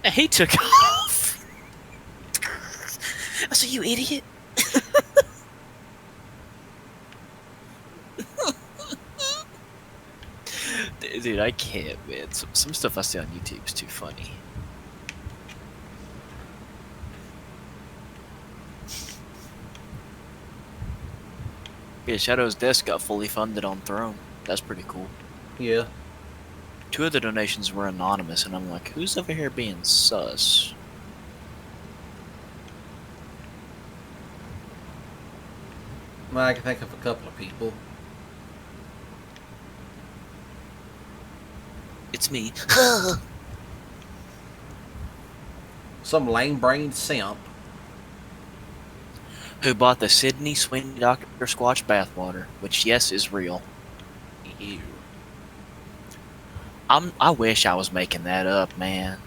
And he took off. I said, "You idiot." Dude, I can't, man. Some stuff I see on YouTube is too funny. Yeah, Shadow's desk got fully funded on Throne. That's pretty cool. Yeah. 2 of the donations were anonymous, and I'm like, who's over here being sus? Well, I can think of a couple of people. It's me. Some lame-brained simp. Who bought the Sydney Sweeney Dr. Squatch bathwater, which, yes, is real. Ew. I wish I was making that up, man.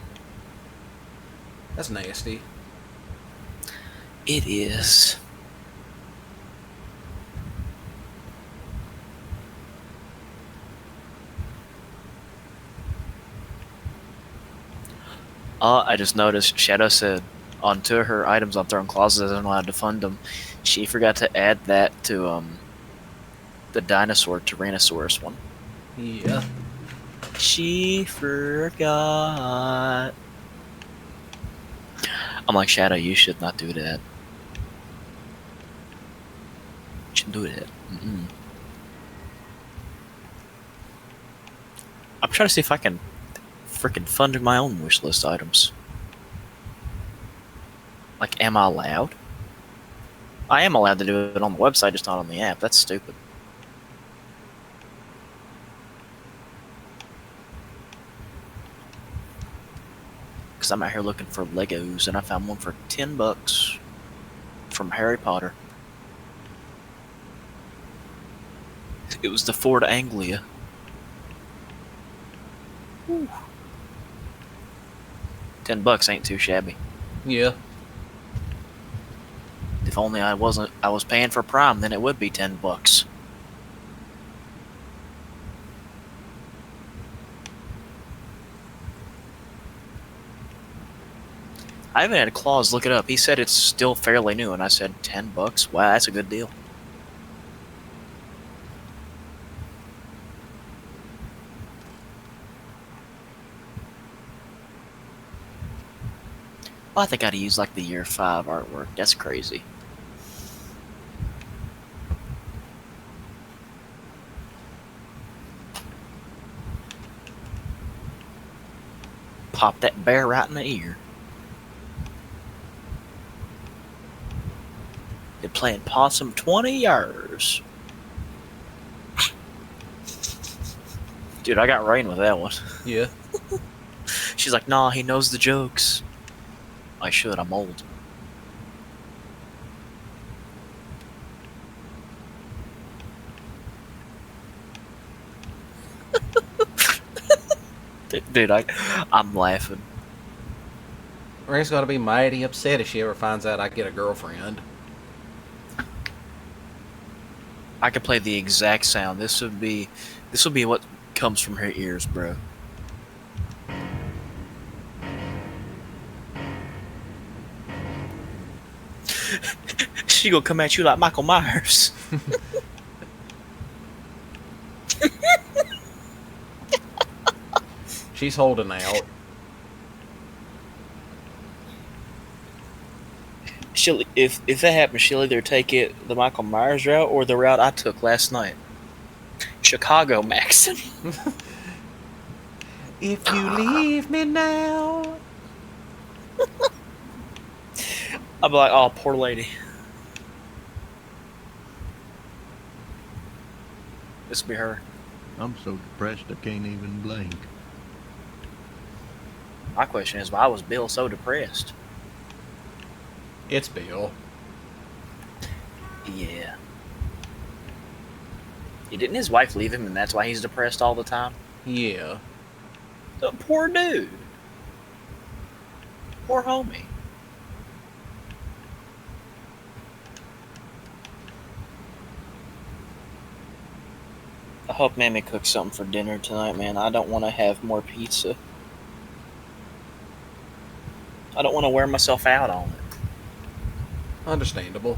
That's nasty. It is. I just noticed Shadow said on 2 of her items on Throne Closets, I don't know how to fund them. She forgot to add that to the dinosaur Tyrannosaurus one. Yeah. She forgot. I'm like, Shadow, you should not do that. You shouldn't do that. I'm trying to see if I can freaking fund my own wishlist items. Like, am I allowed? I am allowed to do it on the website, just not on the app. That's stupid. Because I'm out here looking for Legos, and I found one for $10 from Harry Potter. It was the Ford Anglia. Whew. $10 ain't too shabby. Yeah. If only I was paying for Prime, then it would be $10. I even had Claus look it up. He said it's still fairly new, and I said $10. Wow, that's a good deal. Well, I think I'd use like the year 5 artwork. That's crazy. Pop that bear right in the ear. Been playing possum 20 years. Dude, I got rain with that one. Yeah. She's like, nah, he knows the jokes. I should, I'm old. Dude, I'm laughing. Ray's gonna be mighty upset if she ever finds out I get a girlfriend. I could play the exact sound. This would be what comes from her ears, bro. She gonna come at you like Michael Myers. She's holding out. If that happens, she'll either take it the Michael Myers route or the route I took last night. Chicago Maxon. If you leave me now. I'll be like, oh, poor lady. This will be her. I'm so depressed I can't even blink. My question is, why was Bill so depressed? It's Bill. Yeah. Didn't his wife leave him and that's why he's depressed all the time? Yeah. The poor dude. Poor homie. I hope Mammy cooks something for dinner tonight, man. I don't want to have more pizza. I don't want to wear myself out on it. Understandable.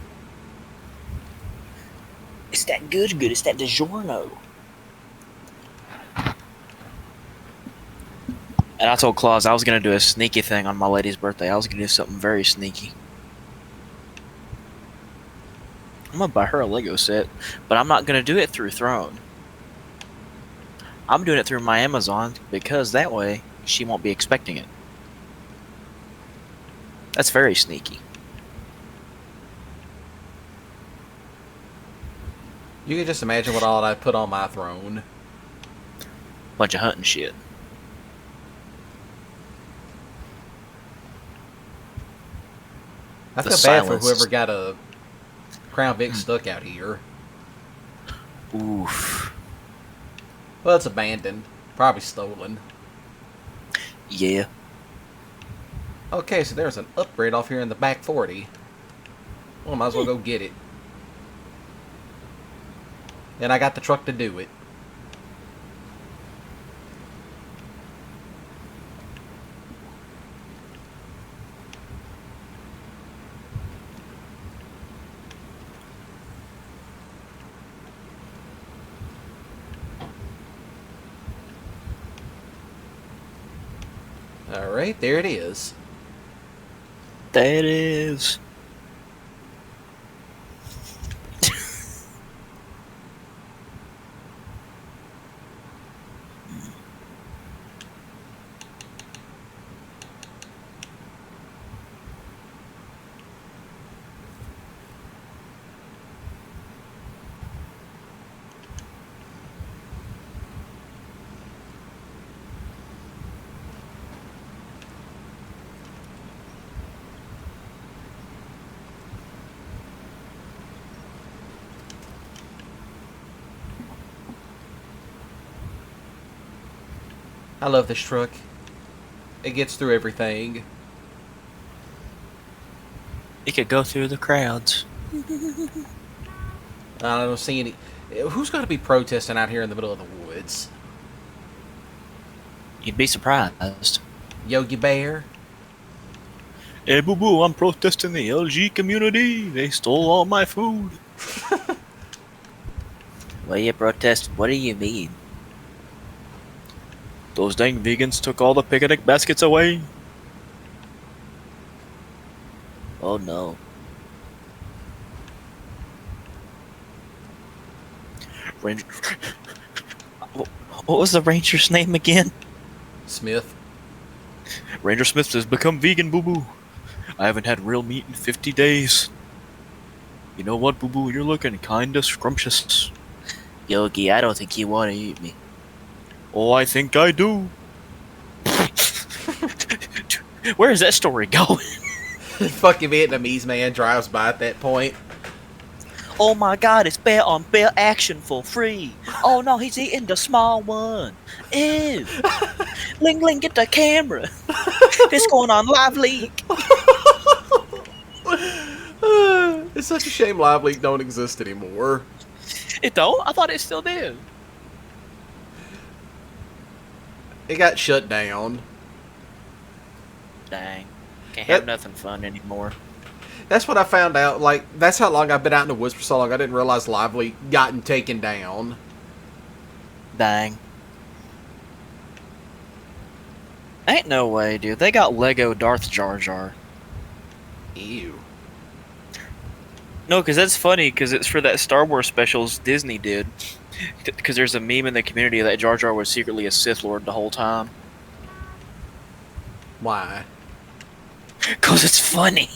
It's that good. It's that DiGiorno. And I told Claus I was going to do a sneaky thing on my lady's birthday. I was going to do something very sneaky. I'm going to buy her a Lego set, but I'm not going to do it through Throne. I'm doing it through my Amazon because that way she won't be expecting it. That's very sneaky. You can just imagine what all I put on my throne. Bunch of hunting shit. I The feel bad for silence. whoever got a Crown Vic stuck out here. Oof. Well, it's abandoned. Probably stolen. Yeah. Okay, so there's an upgrade off here in the back 40. Well, might as well go get it. And I got the truck to do it. Alright, there it is. That is. I love this truck. It gets through everything. It could go through the crowds. I don't see any... Who's going to be protesting out here in the middle of the woods? You'd be surprised. Yogi Bear? Hey, boo boo, I'm protesting the LG community. They stole all my food. What are you protesting? What do you mean? Those dang vegans took all the picnic baskets away. Oh no. Ranger. What was the ranger's name again? Smith. Ranger Smith has become vegan, boo boo. I haven't had real meat in 50 days. You know what, boo boo? You're looking kinda scrumptious. Yogi, I don't think you want to eat me. Oh, I think I do. Where is that story going? Fucking Vietnamese man drives by at that point. Oh my god, it's bear on bear action for free. Oh no, he's eating the small one. Ew. Ling Ling, get the camera. It's going on live leak. It's such a shame Live Leak don't exist anymore. It don't? I thought it still did. It got shut down. Dang. Can't have nothing fun anymore. That's what I found out. Like, that's how long I've been out in the woods for so long. I didn't realize Live Leak gotten taken down. Dang. Ain't no way, dude. They got Lego Darth Jar Jar. Ew. No, because that's funny, because it's for that Star Wars specials Disney did. Because there's a meme in the community that Jar Jar was secretly a Sith Lord the whole time. Why? Because it's funny.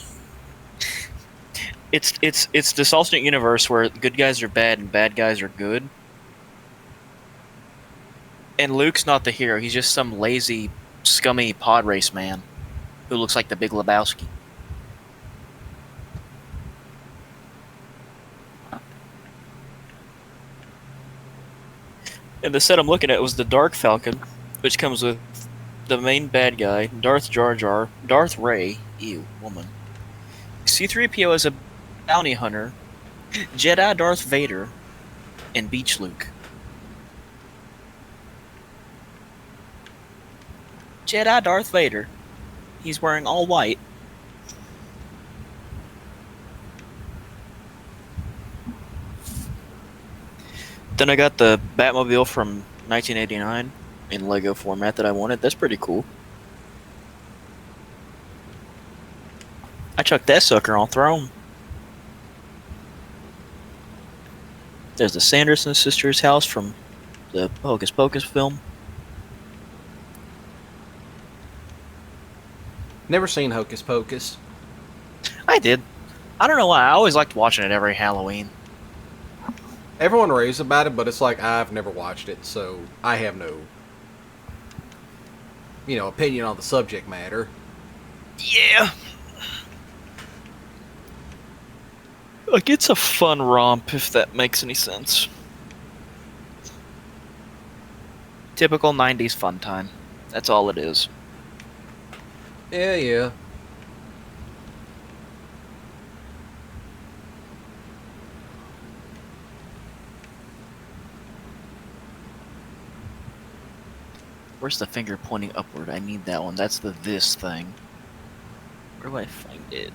It's this alternate universe where good guys are bad and bad guys are good. And Luke's not the hero. He's just some lazy, scummy pod race man who looks like the Big Lebowski. And the set I'm looking at was the Dark Falcon, which comes with the main bad guy, Darth Jar Jar, Darth Ray, ew, woman, C-3PO as a bounty hunter, Jedi Darth Vader, and Beach Luke. Jedi Darth Vader, He's wearing all white. Then I got the Batmobile from 1989 in Lego format that I wanted. That's pretty cool. I chucked that sucker on Throne. There's the Sanderson sisters' house from the Hocus Pocus film. Never seen Hocus Pocus. I did. I don't know why. I always liked watching it every Halloween. Everyone raves about it, but it's like I've never watched it, so I have no, opinion on the subject matter. Yeah. Like, it's a fun romp, if that makes any sense. Typical 90s fun time. That's all it is. Yeah. Where's the finger pointing upward? I need that one. That's the this thing. Where do I find it?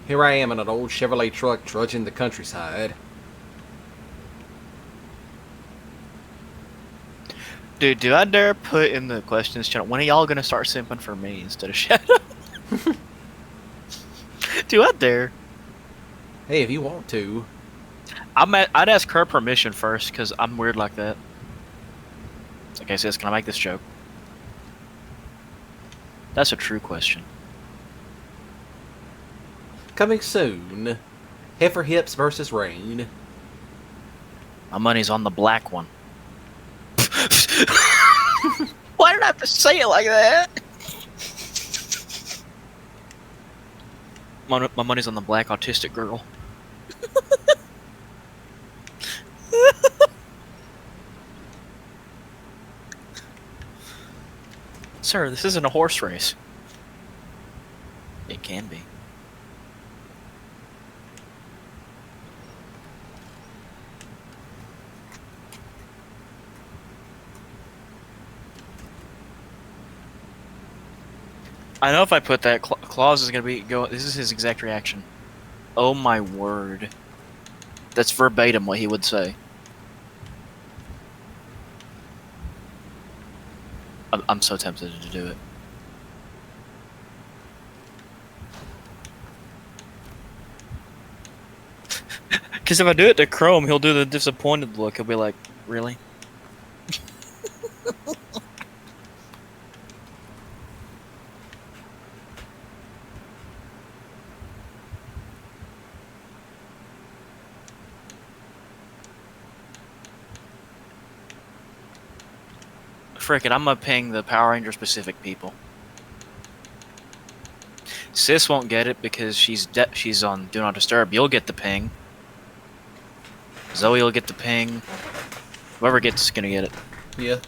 Here I am in an old Chevrolet truck trudging the countryside. Dude, do I dare put in the questions channel, when are y'all gonna start simping for me instead of Shadow? Do I dare? Hey, if you want to. I'd ask her permission first, because I'm weird like that. Okay, sis, can I make this joke? That's a true question. Coming soon. Heifer Hips versus Rain. My money's on the black one. Why did I have to say it like that? My money's on the black autistic girl. Sir, this isn't a horse race. It can be. I know if I put that, Claus is gonna be going. This is his exact reaction. Oh my word. That's verbatim what he would say. I'm so tempted to do it. Because if I do it to Chrome, he'll do the disappointed look. He'll be like, really? Frick it, I'm gonna ping the Power Ranger specific people. Sis won't get it because she's on Do Not Disturb. You'll get the ping. Zoe will get the ping. Whoever gets is gonna get it. Yeah.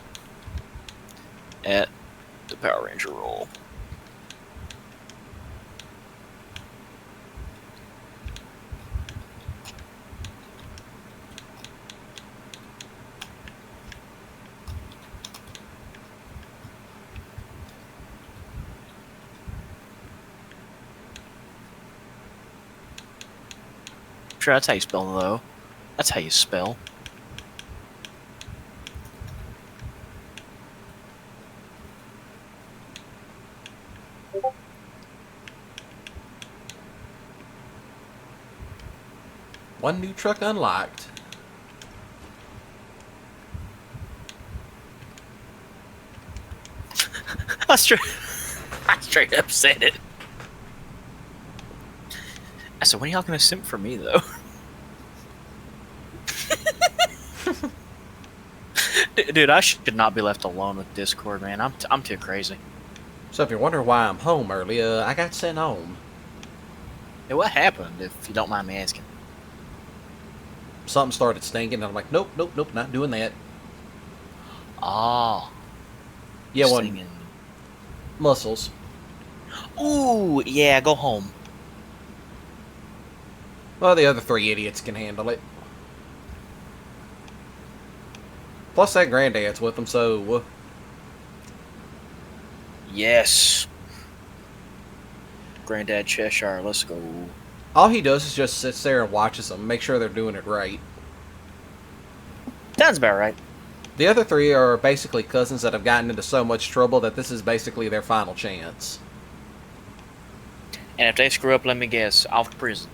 At the Power Ranger roll. Sure, that's how you spell though. That's how you spell. One new truck unlocked. I straight up said it. I said, when are y'all gonna simp for me though? Dude, I should not be left alone with Discord, man. I'm too crazy. So if you're wondering why I'm home early, I got sent home. Hey, what happened, if you don't mind me asking? Something started stinking, and I'm like, nope, not doing that. Ah. Yeah, one Singing. muscles. Ooh, yeah, go home. Well, the other 3 idiots can handle it. Plus, that granddad's with them, so... Yes. Granddad Cheshire, let's go. all he does is just sits there and watches them, make sure they're doing it right. Sounds about right. The other 3 are basically cousins that have gotten into so much trouble that this is basically their final chance. And if they screw up, let me guess, off to prison.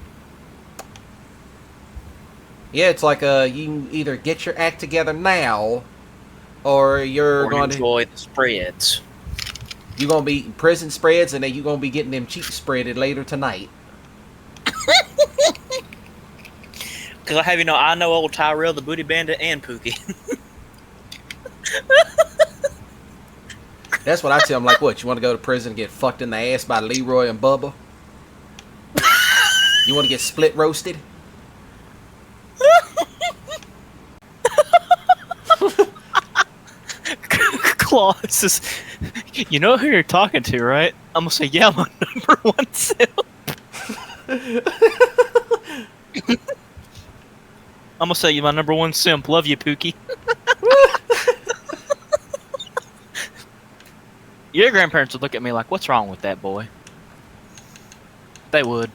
Yeah, it's like you can either get your act together now, or you're Or going to enjoy the spreads. you're gonna be eating prison spreads, and then you're gonna be getting them cheap spreaded later tonight. Because I have you know, I know old Tyrell, the Booty Bandit, and Pookie. That's what I tell them. Like, what, you want to go to prison and get fucked in the ass by Leroy and Bubba? You want to get split roasted? Claus says, you know who you're talking to, right? I'm gonna say, yeah, my number 1 simp. I'm gonna say, you my number 1 simp. Love you, Pookie. Your grandparents would look at me like, what's wrong with that boy? They would.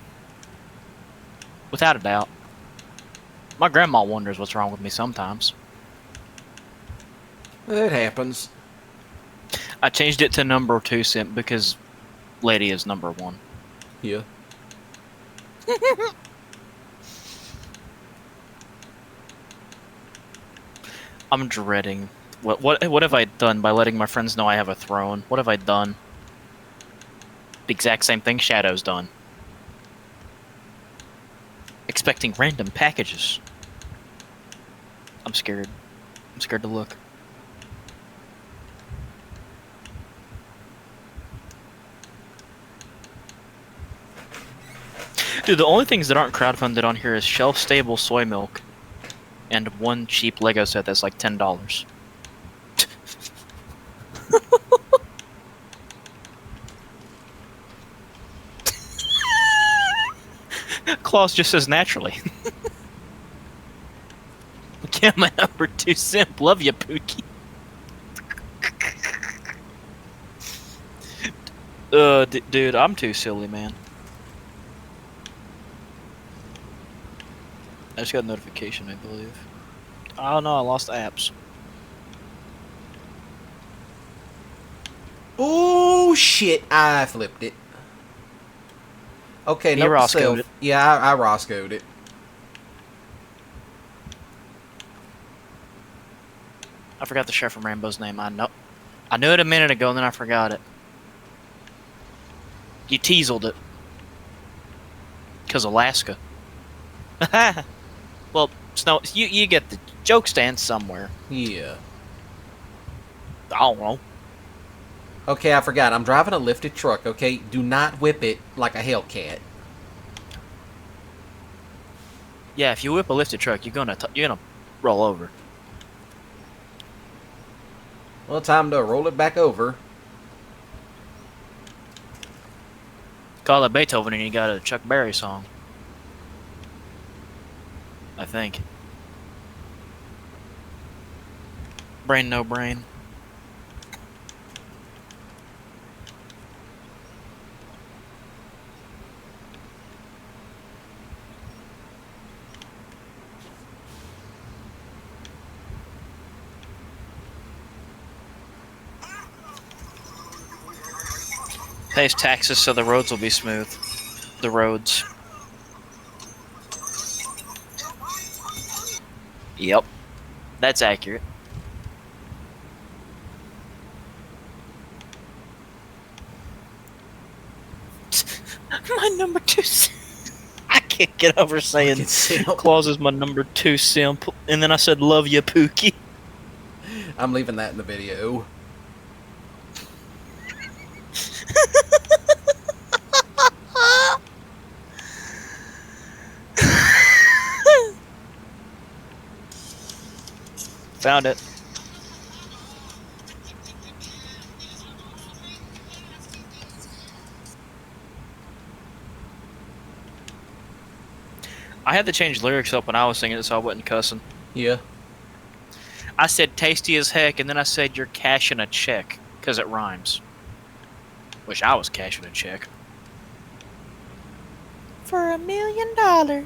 Without a doubt. My grandma wonders what's wrong with me sometimes. It happens. I changed it to number 2 simp because lady is number 1. Yeah. I'm dreading. What have I done by letting my friends know I have a throne? What have I done? The exact same thing Shadow's done. Expecting random packages. I'm scared. I'm scared to look. Dude, the only things that aren't crowdfunded on here is shelf-stable soy milk and 1 cheap Lego set that's like $10. Claus just says naturally. Yeah, my number 2 simp. Love you, Pookie. Dude, I'm too silly, man. I just got a notification, I believe. Oh no, I lost apps. Oh shit! I flipped it. Okay, You note to Roscoed self. it. Yeah, I Roscoed it. I forgot the Chef from Rainbow's name. I knew it a minute ago, and then I forgot it. You teaseled it. Because Alaska. Well, Snow, you get the joke stands somewhere. Yeah. I don't know. Okay, I forgot. I'm driving a lifted truck, okay? Do not whip it like a Hellcat. Yeah, if you whip a lifted truck, you're gonna roll over. Well, time to roll it back over. Call it Beethoven, and you got a Chuck Berry song. I think. Brain no brain. Pays taxes so the roads will be smooth. The roads. Yep. That's accurate. My number 2 I can't get over saying Fucking simp. Claus is my number 2 simp. And then I said, love you, Pookie. I'm leaving that in the video. Found it. I had to change lyrics up when I was singing it so I wasn't cussing. Yeah. I said tasty as heck, and then I said you're cashing a check, because it rhymes. Wish I was cashing a check. For $1 million.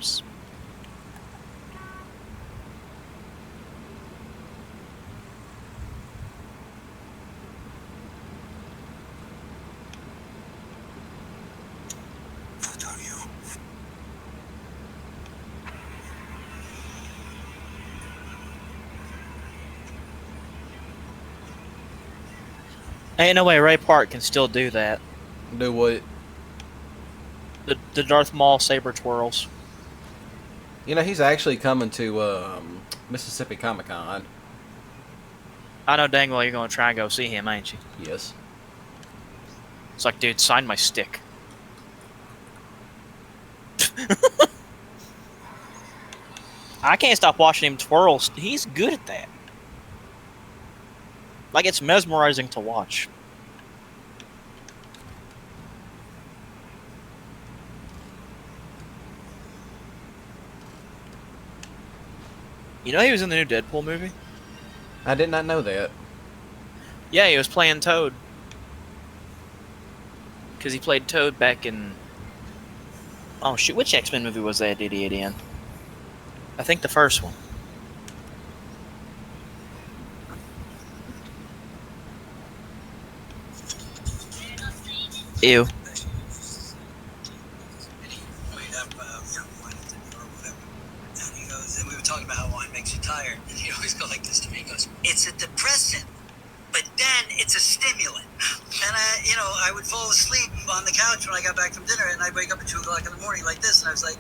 Ain't no way Ray Park can still do that. Do what? The Darth Maul saber twirls. You know, he's actually coming to Mississippi Comic Con. I know dang well you're gonna try and go see him, ain't you? Yes. It's like, dude, sign my stick. I can't stop watching him twirl. He's good at that. Like, it's mesmerizing to watch. You know he was in the new Deadpool movie? I did not know that. Yeah, he was playing Toad. Because he played Toad back in... Oh, shoot. Which X-Men movie was that idiot in? I think the first one. Ew. And we were talking about how wine makes you tired. And he'd always go like this to me. He goes, it's a depressant, but then it's a stimulant. And I would fall asleep on the couch when I got back from dinner, and I'd wake up at 2 o'clock in the morning like this, and I was like,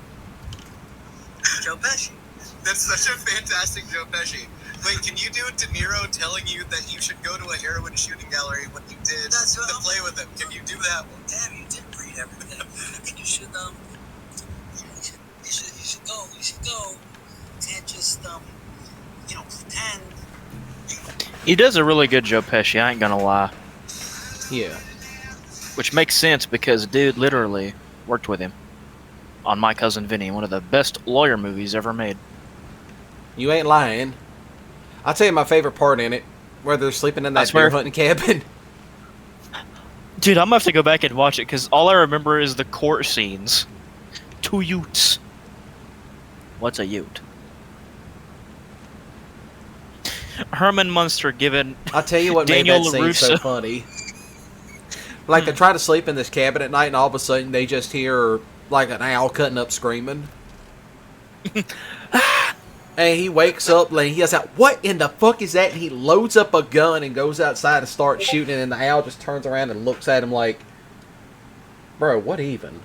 Joe Pesci. That's such a fantastic Joe Pesci. Wait, can you do De Niro telling you that you should go to a heroin shooting gallery when you did That's what to play with him? Can you do that one? Damn, you did read everything. I think you should, you should go. You should go. You can't just, pretend. He does a really good Joe Pesci, I ain't gonna lie. Yeah. Which makes sense because dude literally worked with him on My Cousin Vinny, one of the best lawyer movies ever made. You ain't lying. I'll tell you my favorite part in it, where they're sleeping in that deer hunting cabin. Dude, I'm gonna have to go back and watch it because all I remember is the court scenes. 2 utes. What's a ute? Herman Munster giving I'll tell you what Daniel made that scene so LaRusso. funny. Like, they try to sleep in this cabin at night, and all of a sudden they just hear, like, an owl cutting up screaming. And he wakes up, and he yells out, "What in the fuck is that?" And he loads up a gun and goes outside and starts shooting, and the owl just turns around and looks at him like, bro, what even?